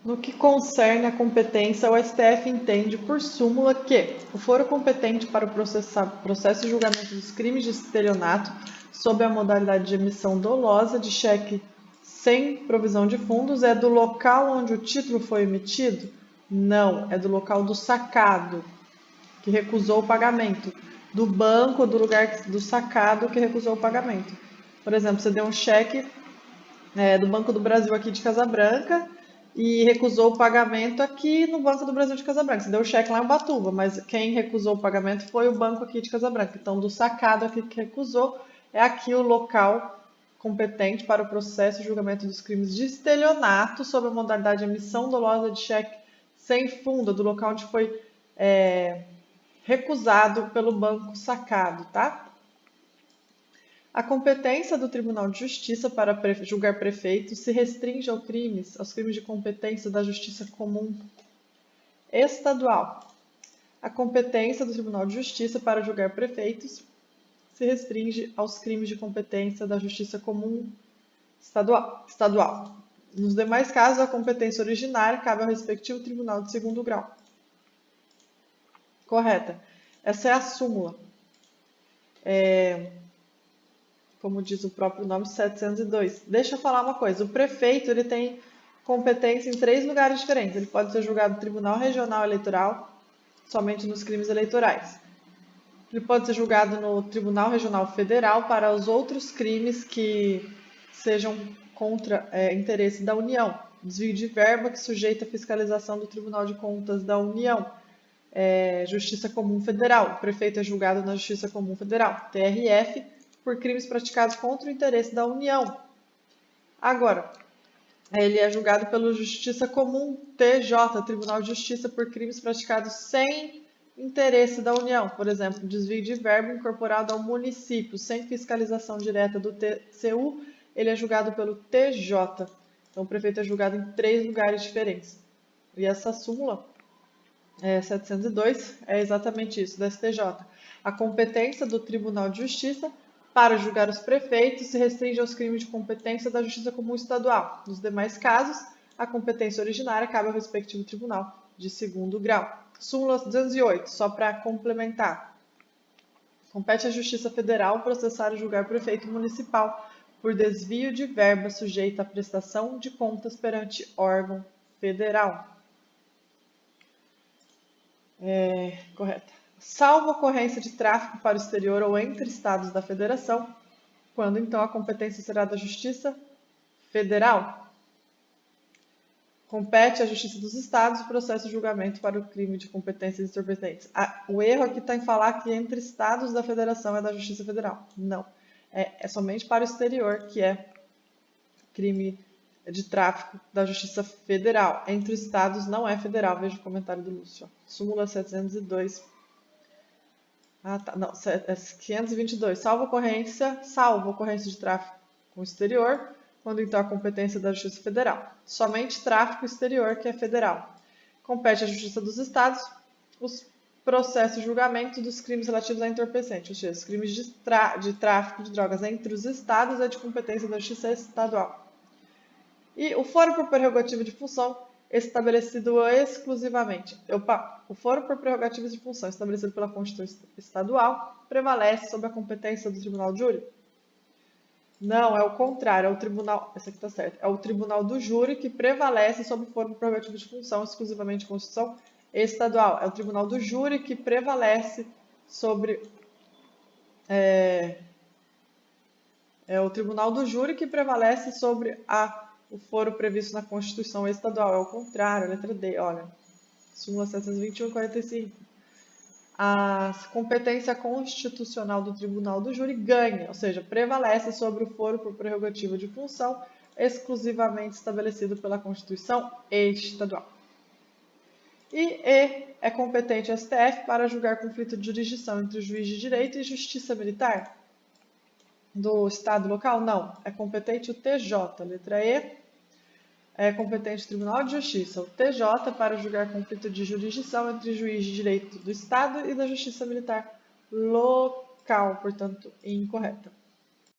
No que concerne a competência, o STF entende por súmula que o foro competente para o processo e julgamento dos crimes de estelionato sob a modalidade de emissão dolosa de cheque sem provisão de fundos é do local onde o título foi emitido? Não, é do local do sacado, que recusou o pagamento, do banco, do lugar do sacado que recusou o pagamento. Por exemplo, você deu um cheque do Banco do Brasil aqui de Casa Branca e recusou o pagamento aqui no Banco do Brasil de Casa Branca. Você deu o cheque lá em Ubatuba, mas quem recusou o pagamento foi o banco aqui de Casa Branca. Então, do sacado aqui que recusou, é aqui o local competente para o processo e julgamento dos crimes de estelionato sob a modalidade de emissão dolosa de cheque sem fundo, do local onde foi recusado pelo banco sacado, tá? A competência do Tribunal de Justiça para julgar prefeitos se restringe aos crimes de competência da Justiça Comum Estadual. A competência do Tribunal de Justiça para julgar prefeitos se restringe aos crimes de competência da Justiça Comum Estadual. Nos demais casos, a competência originária cabe ao respectivo Tribunal de Segundo Grau. Correta. Essa é a súmula. Como diz o próprio nome, 702. Deixa eu falar uma coisa. O prefeito ele tem competência em 3 lugares diferentes. Ele pode ser julgado no Tribunal Regional Eleitoral, somente nos crimes eleitorais. Ele pode ser julgado no Tribunal Regional Federal para os outros crimes que sejam contra interesse da União. Desvio de verba que sujeita a fiscalização do Tribunal de Contas da União. Justiça Comum Federal. O prefeito é julgado na Justiça Comum Federal, TRF, por crimes praticados contra o interesse da União. Agora, ele é julgado pela Justiça Comum, TJ, Tribunal de Justiça, por crimes praticados sem interesse da União. Por exemplo, desvio de verba incorporado ao município, sem fiscalização direta do TCU, ele é julgado pelo TJ. Então, o prefeito é julgado em 3 lugares diferentes. E essa súmula 702 é exatamente isso, do STJ. A competência do Tribunal de Justiça para julgar os prefeitos se restringe aos crimes de competência da Justiça Comum Estadual. Nos demais casos, a competência originária cabe ao respectivo Tribunal de Segundo Grau. Súmula 208, só para complementar. Compete à Justiça Federal processar e julgar prefeito municipal por desvio de verba sujeita à prestação de contas perante órgão federal. Correta. Salvo ocorrência de tráfico para o exterior ou entre estados da federação, quando então a competência será da Justiça Federal. Compete à Justiça dos Estados o processo de julgamento para o crime de competências interpretentes. O erro aqui está em falar que entre estados da federação é da Justiça Federal. Não. É somente para o exterior que é crime de tráfico da Justiça Federal. Entre os estados não é federal. Veja o comentário do Lúcio. Súmula 702. Não, 522. Salvo ocorrência de tráfico com o exterior, quando então a competência da Justiça Federal. Somente tráfico exterior que é federal. Compete à Justiça dos Estados os processos de julgamento dos crimes relativos a entorpecente, ou seja, os crimes de tráfico de drogas entre os estados é de competência da Justiça Estadual. E o foro por prerrogativa de função estabelecido exclusivamente. O foro por prerrogativas de função estabelecido pela Constituição Estadual prevalece sobre a competência do Tribunal de Júri? Não, é o contrário, é o Tribunal, esse aqui está certo, é o Tribunal do Júri que prevalece sobre o foro por prerrogativa de função exclusivamente Constituição Estadual. É o Tribunal do Júri que prevalece sobre o Tribunal do Júri que prevalece sobre o foro previsto na Constituição Estadual. É o contrário, letra D, olha. Súmula 721 e 45. A competência constitucional do Tribunal do Júri ganha, ou seja, prevalece sobre o foro por prerrogativa de função exclusivamente estabelecido pela Constituição Estadual. E é competente o STF para julgar conflito de jurisdição entre juiz de direito e justiça militar do Estado local? Não. É competente o TJ, letra E. É competente o Tribunal de Justiça, o TJ, para julgar conflito de jurisdição entre juiz de direito do Estado e da Justiça Militar local, portanto, incorreta.